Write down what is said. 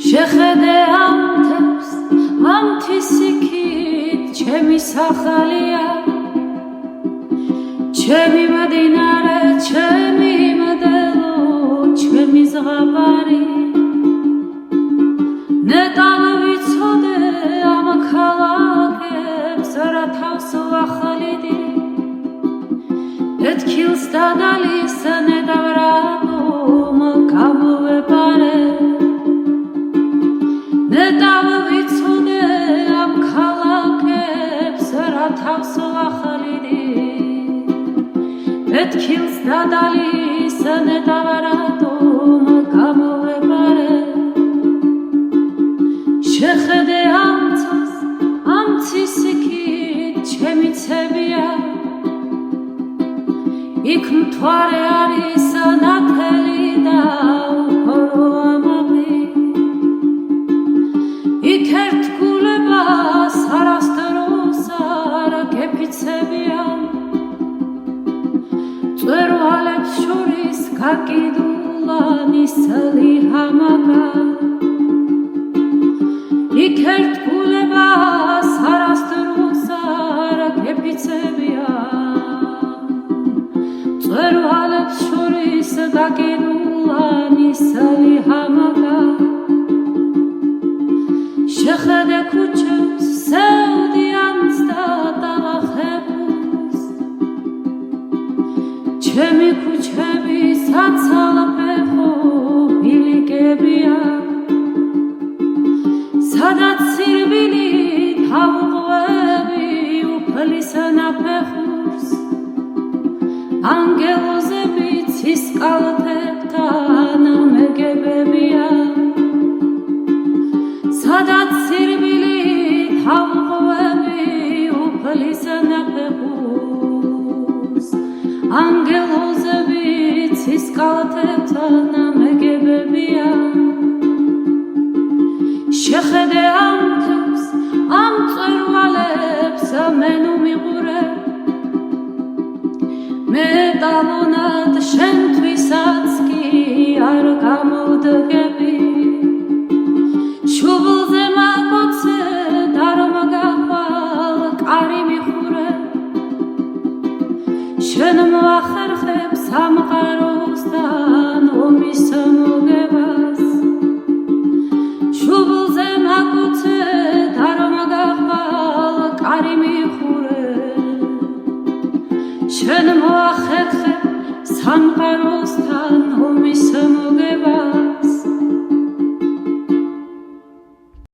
შეხედე ამ თემს ამ თისიქით ჩემი სახალია ჩემი მდინარე ჩემი მდელო ჩემი ზღაპარი ნეტავ ვიცოდე ამ ქალაქებს რა თავს ვახლიდი ეთქილს დადალის ნეტავ რატომ გამოვეპარე ნეტავ ვიცოდე ამ ქალაქებს რა თავს ვახლიდი ეთქილს დადალის ნეტავ რატომ გამოვეპარე შეხედე ამ ცას ამ ცისიქით ჩემი ცებია იქ მთვარე არის ნათელი და უქორო ამაღლი იქ ერთგულებას არასდროს არ გეფიცებია მწვერვალებს შორის გაკიდულანი სელი ჰამაგა იქ ერთგულებას არასდროს არ გეფიცებია მწვერვალებს შორის გაკიდულანი სელი ჰამაგა შეხედე ქუჩებს სევდიანს და დაღახებულს ჩემი ქუჩები საცალფეხო ბილიკებია სადაც სირბილით ავყვები უფლის ნაფეხურს ანგელოზები ცისკალთებთან მეგებებია სადაც სირბილით ავყვები უფლის ნაფეხურს ანგელოზები ცისკალთებთან მეგებებია შეხედე ამ თემს ამ მწვერვალებს მე ნუ მიყურე მე დავონად შენთვისაც კი არ გამოვდგები შუბლზე მაკოცე და რომ გახვალ კარი მიხურე შენ მოახერხებ სამყაროსთან ომის მოგებას შუბლზე მაკოცე და რომ გახვალ კარი მიხურე შენ მოახერხებ სამყაროსთან ომის